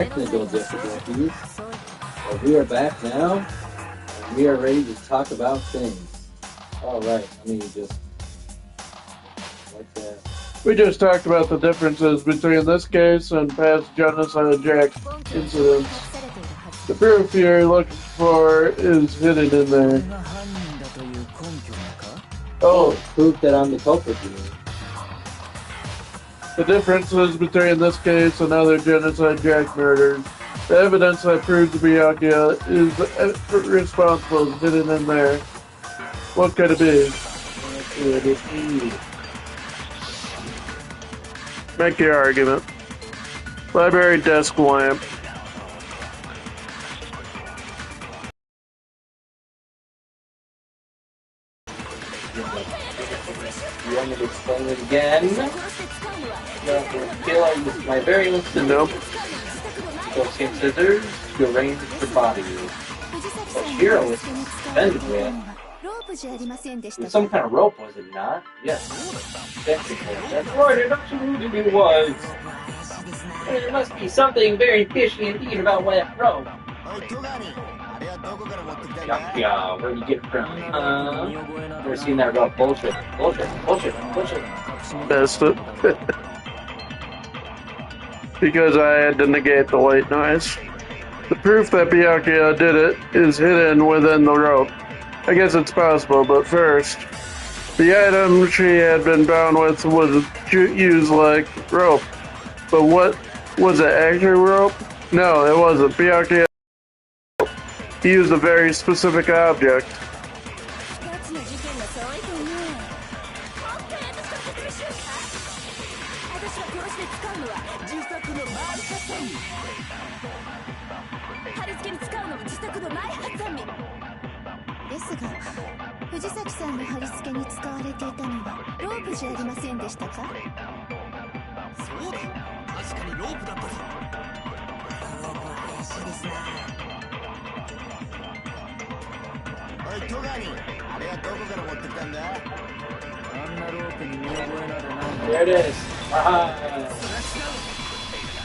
Technical difficulties. But we are back now, and we are ready to talk about things. All right, let me just like that. We just talked about the differences between this case and past genocide jack incidents. The proof you're looking for is hidden in there. Oh, proof that I'm the culprit. You mean? The differences between this case and other genocide jack murders. The evidence that proves Byakuya is responsible is hidden in there. What could it be? Let's see what it is. Make your argument. Library desk lamp. You want me to explain it again? Kill my very instant. Nope. So take scissors to arrange the body. What Shiro was suspended with. Some kind of rope, was it not? Yes. That's right, it absolutely was. There must be something very fishy indeed about that rope. Yeah, where'd you get it from? Never seen that rope. Bullshit. Missed it. Because I had to negate the white noise. The proof that Byakuya did it is hidden within the rope. I guess it's possible, but first, the item she had been bound with was used like rope. But what was it, actually rope? No, it wasn't. Byakuya used a very specific object. There it is.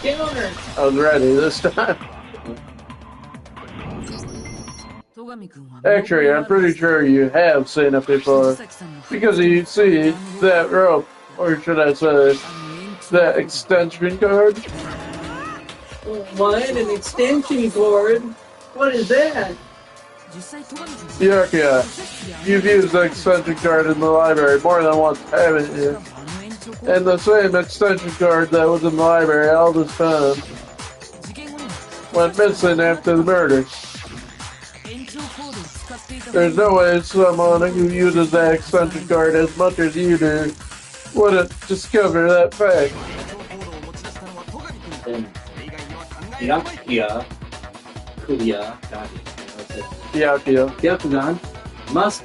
Game owner. I was ready this time. Actually, I'm pretty sure you have seen it before. Because you see that rope, or should I say, that extension cord? What? An extension cord? What is that? Yeah. You've used the extension cord in the library more than once, haven't you? And the same extension cord that was in the library all this time went missing after the murder. There's no way someone who uses that extension cord as much as you do wouldn't discover that fact. Then Byakugan must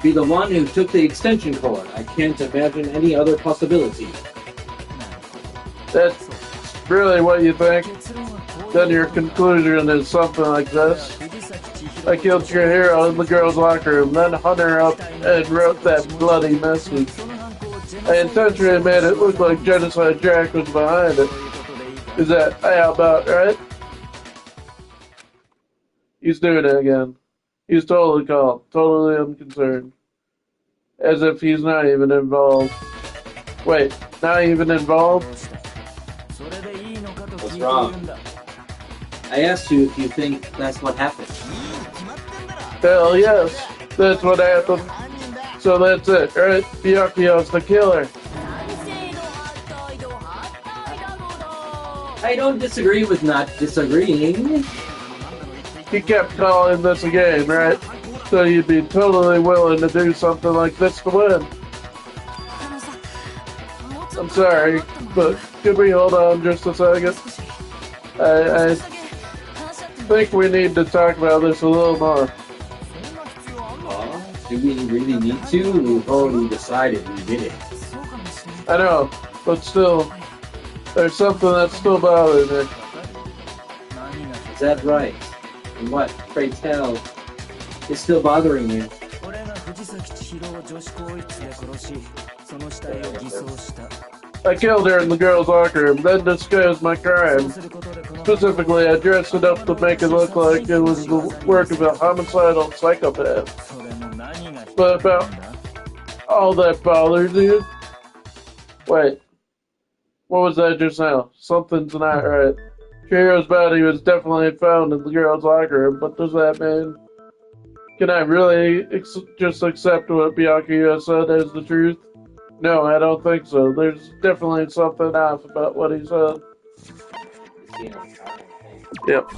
be the one who took the extension cord. I can't imagine any other possibility. That's really what you think? Then your conclusion is something like this. I killed your hero in the girls' locker room, then hung her up and wrote that bloody message. I intentionally made it look like Genocide Jack was behind it. Is that how about right? He's doing it again. He's totally calm, totally unconcerned. As if he's not even involved. Wait, not even involved? What's wrong? I asked you if you think that's what happened. Hell yes, that's what happened. So that's it, right? Byakuya's the killer. I don't disagree with not disagreeing. He kept calling this a game, right? So you'd be totally willing to do something like this to win. I'm sorry, but could we hold on just a second? I think we need to talk about this a little more. Do we really need to? We've already decided we did it. I know, but still, there's something that's still bothering me. Is that right? And what, pray tell, is still bothering you? I killed her in the girls' locker room, then disguised my crime. Specifically, I dressed it up to make it look like it was the work of a homicidal psychopath. But about all that bothers you? Wait, what was that just now? Something's not right. Chihiro's body was definitely found in the girls' locker room, but does that mean... Can I really just accept what Byakuya said as the truth? No, I don't think so. There's definitely something off about what he said. Yep.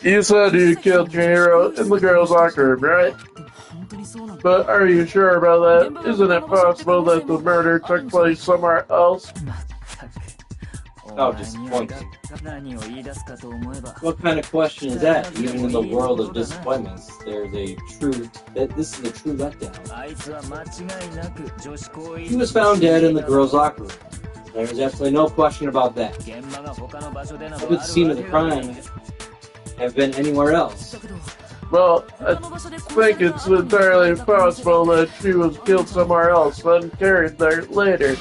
You said you killed Chihiro in the girls' locker room, right? But are you sure about that? Isn't it possible that the murder took place somewhere else? Oh, disappointing. What kind of question is that? Even in the world of disappointments, there's a truth that this is a true letdown. He was found dead in the girls' locker room. There's absolutely no question about that. What would the scene of the crime have been anywhere else? Well, I think it's entirely possible that she was killed somewhere else, then carried there later,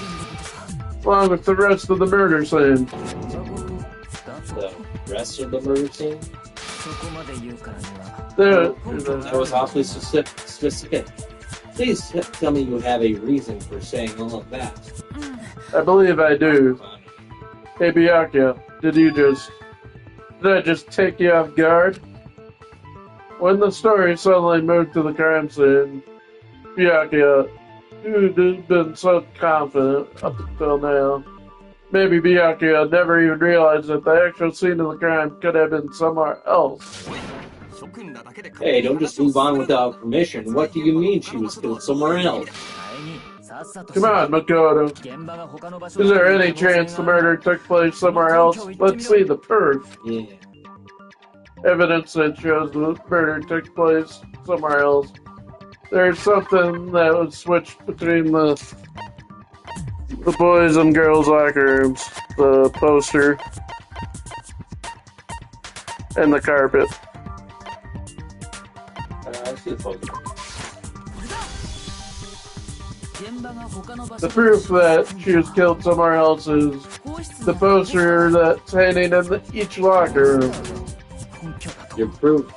along with the rest of the murder scene. The rest of the murder scene? That was awfully specific. Please tell me you have a reason for saying all of that. I believe I do. Hey, Byakuya, did I just take you off guard? When the story suddenly moved to the crime scene, Byakuya, you've been so confident up until now. Maybe Byakuya never even realized that the actual scene of the crime could have been somewhere else. Hey, don't just move on without permission. What do you mean she was killed somewhere else? Come on, Makoto. Is there any chance the murder took place somewhere else? Let's see the proof. Yeah. Evidence that shows the murder took place somewhere else. There's something that was switched between the boys and girls' locker rooms. The poster and the carpet. I see the poster. The proof that she was killed somewhere else is the poster that's hanging in each locker room. Your proof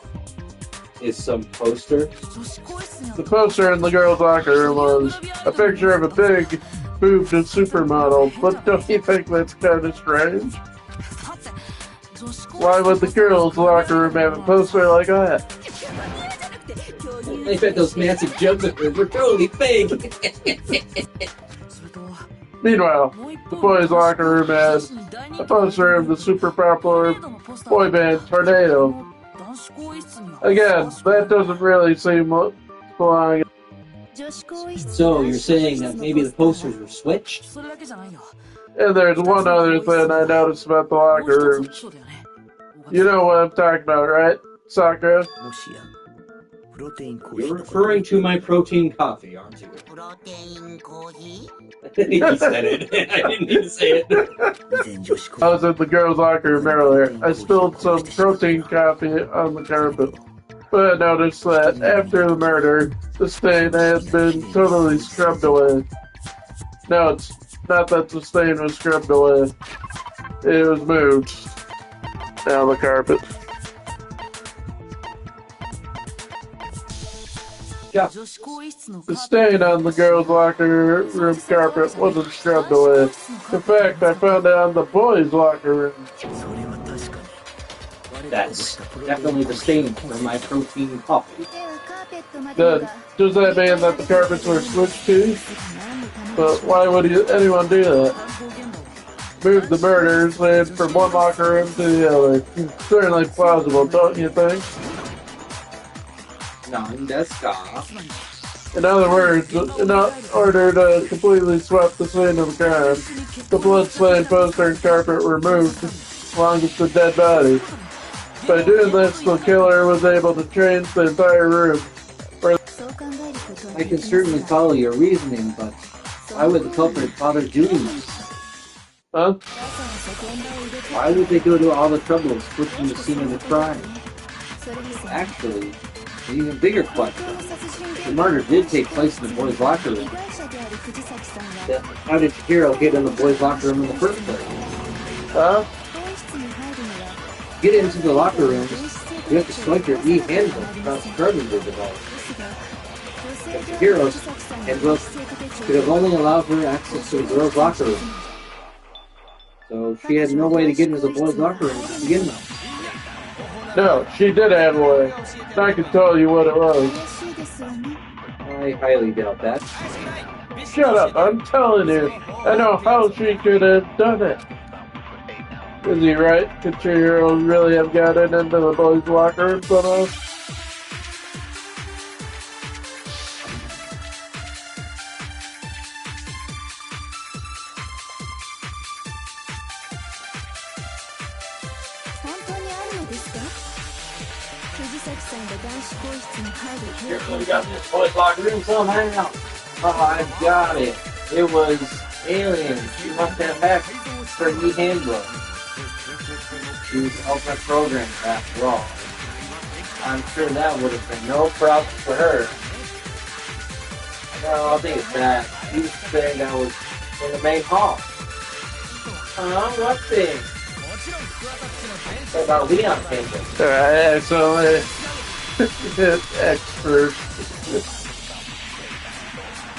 is some poster? The poster in the girls' locker room was a picture of a big, boobed supermodel, but don't you think that's kind of strange? Why would the girls' locker room have a poster like that? I bet those massive jugs of hers were totally fake. Meanwhile, the boys' locker room had a poster of the super popular boy band Tornado. Again, that doesn't really seem to belong. So you're saying that maybe the posters were switched? And there's one other thing I noticed about the locker rooms. You know what I'm talking about, right, Sakura? You're referring to my protein coffee, aren't you? He said it. I didn't need to say it. I was at the girls' locker room earlier. I spilled some protein coffee on the carpet. But I noticed that after the murder, the stain had been totally scrubbed away. No, it's not that the stain was scrubbed away. It was moved down the carpet. Yeah. The stain on the girls' locker room carpet wasn't scrubbed away. In fact, I found it on the boys' locker room. That's definitely the stain for my protein coffee. Does that mean that the carpets were switched too? But why would anyone do that? Move the murder scene from one locker room to the other. Certainly plausible, don't you think? In other words, in order to completely swap the scene of the crime, the blood-stained poster and carpet were moved along with the dead body. By doing this, the killer was able to change the entire room. I can certainly follow your reasoning, but why would the culprit bother doing this? Huh? Why would they go to all the trouble of switching the scene of the crime? Actually, An even bigger question. The murder did take place in the boys' locker room. Then how did Chihiro get in the boys' locker room in the first place? Huh? To get into the locker rooms, you have to swipe your e-handbook without scrubbing your device. But Chihiro's handbook could have only allowed her access to the girls' locker room. So she had no way to get into the boys' locker room to begin with. No, she did have a way. I can tell you what it was. I highly doubt that. Shut up, I'm telling you. I know how she could have done it. Is he right? Could Chihiro really have gotten into the boys' locker room somehow? Chihiro got in this boys' locker room somehow. Oh, I got it. It was aliens. She must have hacked her e-handbook. She was ultimate programmed after all. I'm sure that would have been no problem for her. No, I'll think it's that. She was saying I was in the main hall. What thing? What about Leon campus? Excellent. Expert.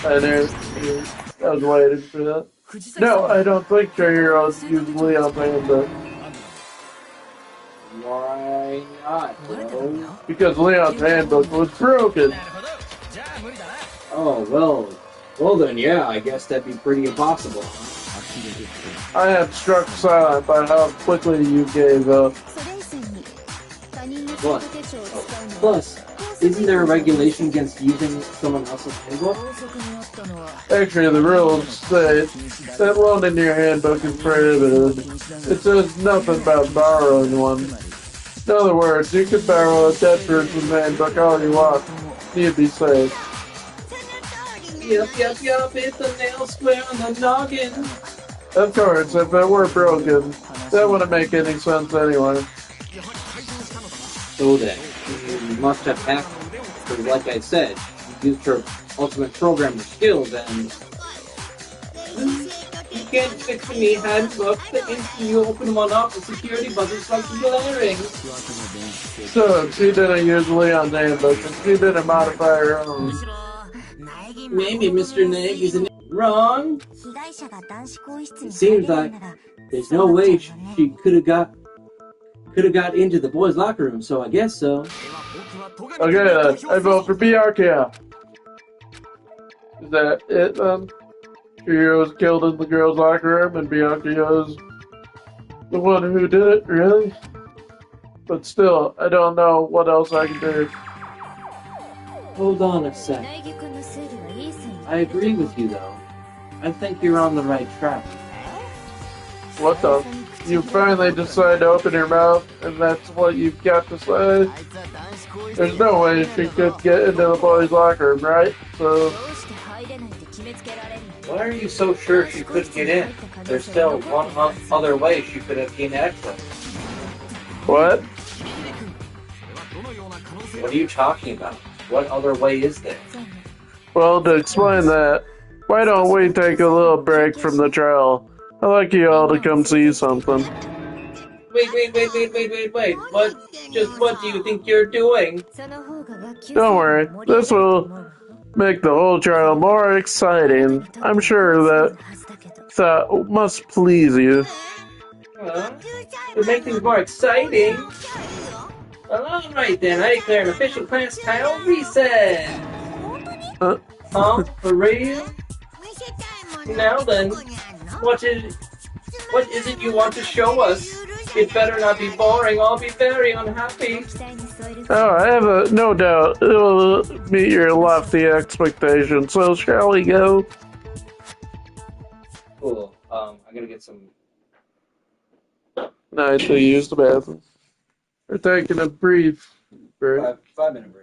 I was waiting for that. No, I don't think Chihiro's used Leon's handbook. Why not, bro? Because Leon's handbook was broken. Oh, well then, yeah, I guess that'd be pretty impossible. I am struck silent by how quickly you gave up. Plus, isn't there a regulation against using someone else's handbook? Actually, the rules say that one in your handbook is prohibited. It says nothing about borrowing one. In other words, you can borrow a dead person's handbook all you want. You'd be safe. Yup, it's a nail square on the noggin. Of course, if it were broken, that wouldn't make any sense anyway. So then, you must have hacked, because like I said, you used her ultimate programmer skills and... You can't fix me handbook the instant you open one up, the security buzzer starts blaring. So, she didn't use Leon's handbook, and she didn't modify her own. Maybe Mr. Neg isn't wrong. It seems like there's no way she could have got into the boys' locker room, so I guess so. Okay then, I vote for Byakuya. Is that it then? Chihiro was killed in the girls' locker room and Byakuya is the one who did it, really? But still, I don't know what else I can do. Hold on a sec. I agree with you though. I think you're on the right track. What the? You finally decide to open your mouth and that's what you've got to say? There's no way she could get into the boys' locker room, right? So... Why are you so sure she couldn't get in? There's still one other way she could have gained access. What? What are you talking about? What other way is there? Well, to explain that, why don't we take a little break from the trial? I'd like you all to come see something. Wait. What do you think you're doing? Don't worry, this will make the whole trial more exciting. I'm sure that must please you. To make things more exciting? Alright then, I declare an official class title reset! For real? Now then, what is it you want to show us? It better not be boring, I'll be very unhappy. Oh, I have no doubt it will meet your lofty expectations, so shall we go? Cool, I gotta get some... No, to use the bathroom. We're taking a brief break. 5-minute break.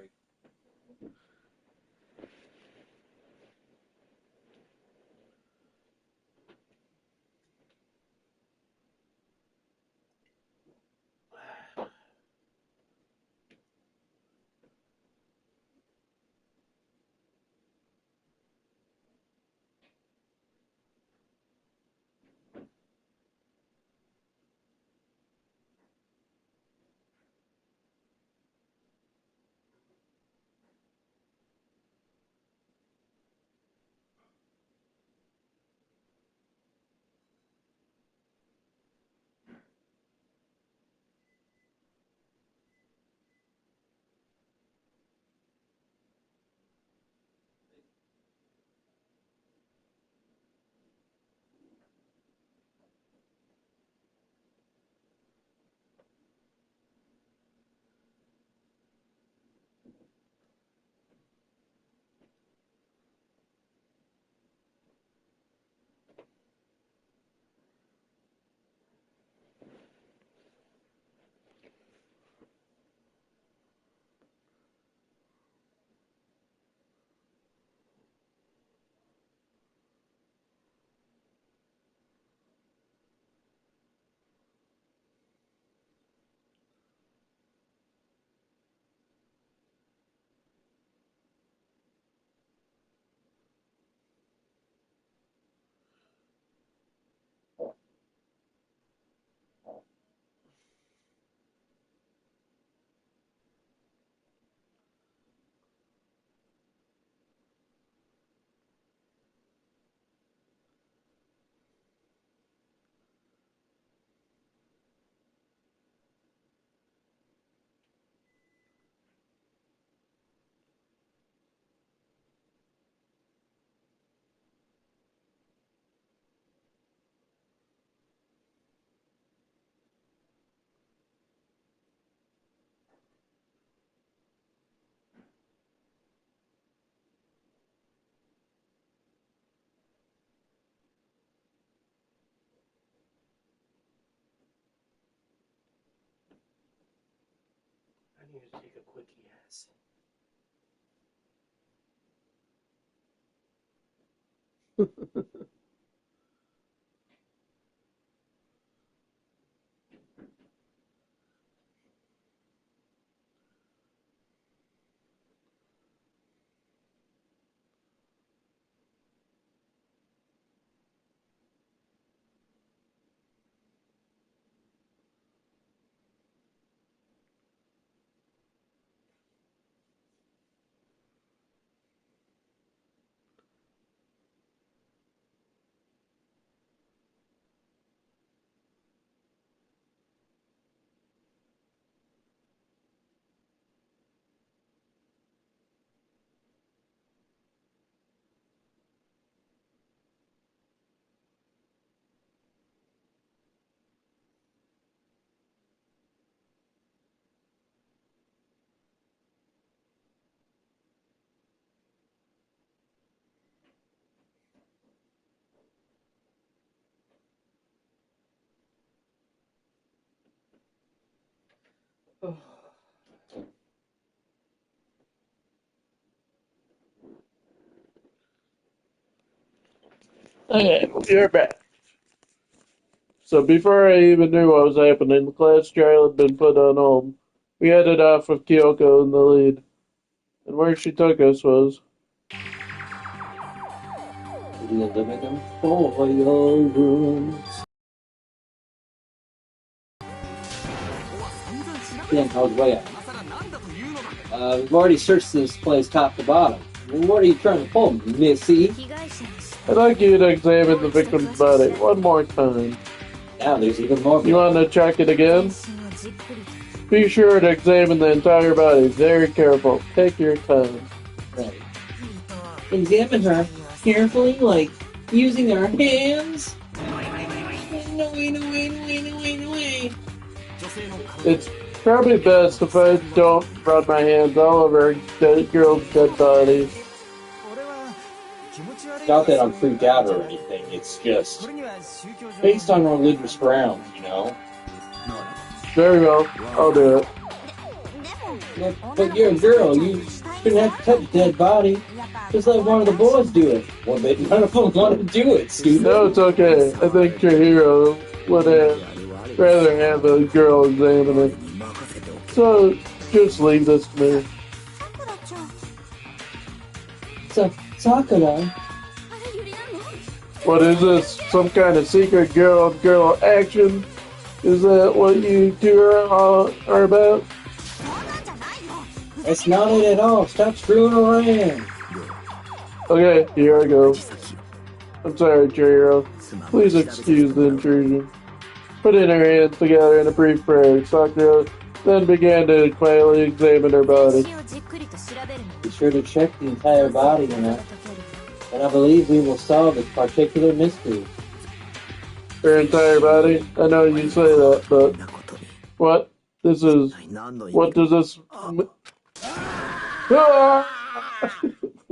need to take a quick yes. Okay, you're back. So before I even knew what was happening, the class trial had been put on hold. We headed off with Kyoko in the lead, and where she took us was... We live in them for your rooms. Yeah, how's way up? We've already searched this place top to bottom. What are you trying to pull, Missy? I'd like you to examine the victim's body one more time. Now there's even more. You want to check it again? Be sure to examine the entire body. Very careful. Take your time. Right. Examine her carefully, like using our hands. No way. It's probably best if I don't run my hands all over the girl's dead body. Not that I'm freaked out or anything, it's just based on religious grounds, you know? Very well, I'll do it. But you're a girl, you shouldn't have to touch a dead body. Just let one of the boys do it. Well, they none of them want to do it, stupid. No, it's okay. I think your hero would rather have a girl examine it. So, just leave this to me. Sakura? What is this? Some kind of secret girl action? Is that what you two are about? That's not it at all. Stop screwing around. Okay, here I go. I'm sorry, Chihiro. Please excuse the intrusion. Putting her hands together in a brief prayer, Sakura then began to quietly examine her body. Be sure to check the entire body, you know. And I believe we will solve this particular mystery. Her entire body? I know you say that, but... What? What does this... Ah!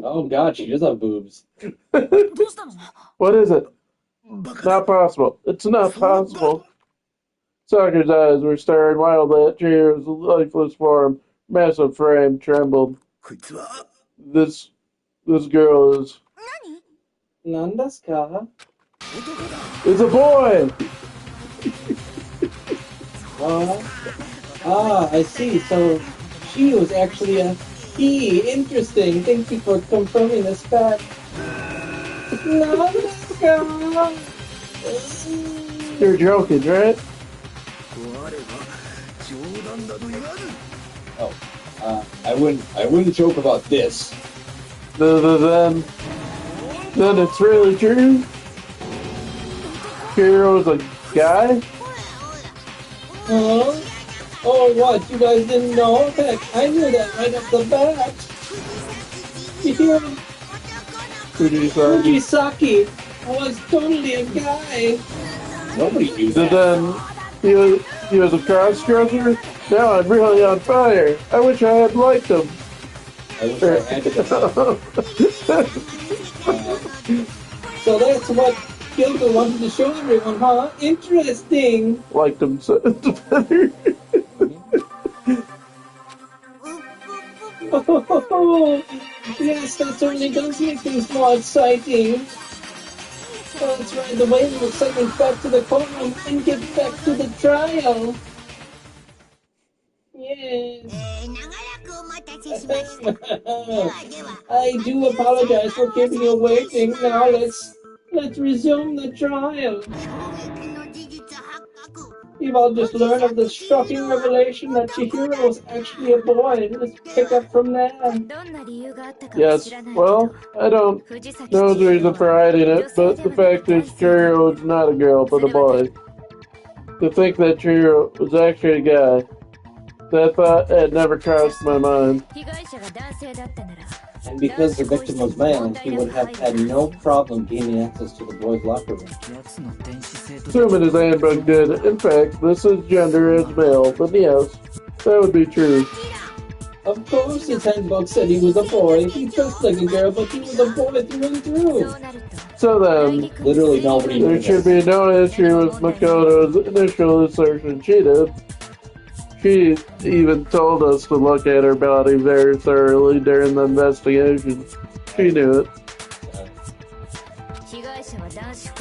Oh god, she does have boobs. What is it? Not possible. It's not possible. Sakura's eyes were staring wildly at Chihiro's lifeless form. Massive frame trembled. This girl is... Nandesuka? It's a boy! I see. So she was actually a he. Interesting. Thank you for confirming this fact. Nandesuka! You're joking, right? Oh, I wouldn't joke about this. Then it's really true? Chihiro's a guy? Huh? Oh, what? You guys didn't know? Heck, I knew that right off the bat. Fujisaki was totally a guy. Nobody knew that. Then he was a cross-dresser? Now I'm really on fire. I wish I had liked him. I wish I had to. So that's what Kyoko wanted to show everyone, huh? Interesting. Liked him so better. Oh, yes, that certainly does make things more exciting. Well, let's ride the wave of excitement back to the courtroom and get back to the trial. Yes. I do apologize for keeping you waiting. Now let's resume the trial. You've all just learned of the shocking revelation that Chihiro was actually a boy. Let's pick up from there. Yes, well, I don't know the reason for hiding it, but the fact is Chihiro is not a girl, but a boy. To think that Chihiro was actually a guy, that thought had never crossed my mind. And because the victim was male, he would have had no problem gaining access to the boys' locker room. Assuming his handbook did. In fact, this is gender as male, but yes, that would be true. Of course his handbook said he was a boy. He dressed like a girl, but he was a boy through and through. So then, literally nobody there should be no issue with Makoto's initial assertion. She did. She even told us to look at her body very thoroughly during the investigation. She knew it.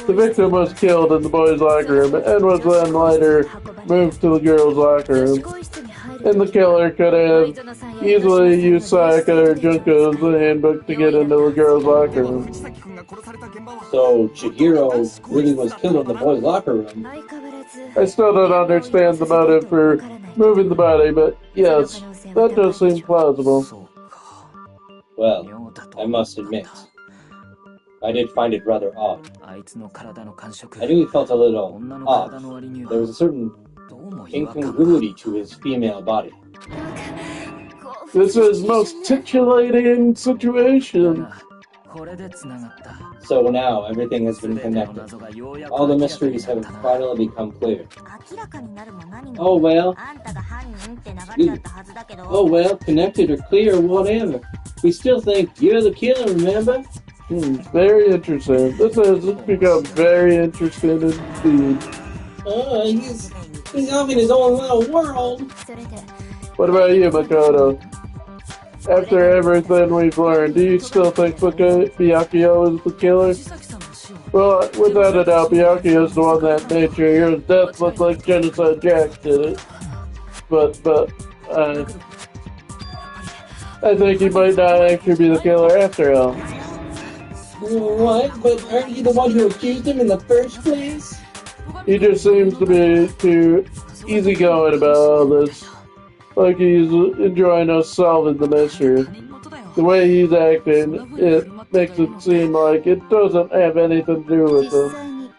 The victim was killed in the boys' locker room and was then later moved to the girls' locker room. And the killer could have easily used Sayaka or Junko's handbook to get into the girls' locker room. So Chihiro really was killed in the boys' locker room. I still don't understand the motive for moving the body, but yes, that does seem plausible. Well, I must admit, I did find it rather odd. I knew he felt a little off. There was a certain incongruity to his female body. This is most titillating situation. So now everything has been connected. All the mysteries have finally become clear. Oh well, connected or clear, whatever. We still think you're the killer, remember? Very interesting. This has become very interesting indeed. He's off in his own little world. What about you, Makoto? After everything we've learned, do you still think Byakuyo is the killer? Well, without a doubt, Byakuyo is the one that made Chihiro's death look like Genocide Jack did it. But, I think he might not actually be the killer after all. What? But aren't you the one who accused him in the first place? He just seems to be too easygoing about all this. Like he's enjoying us solving the mystery. The way he's acting, it makes it seem like it doesn't have anything to do with him.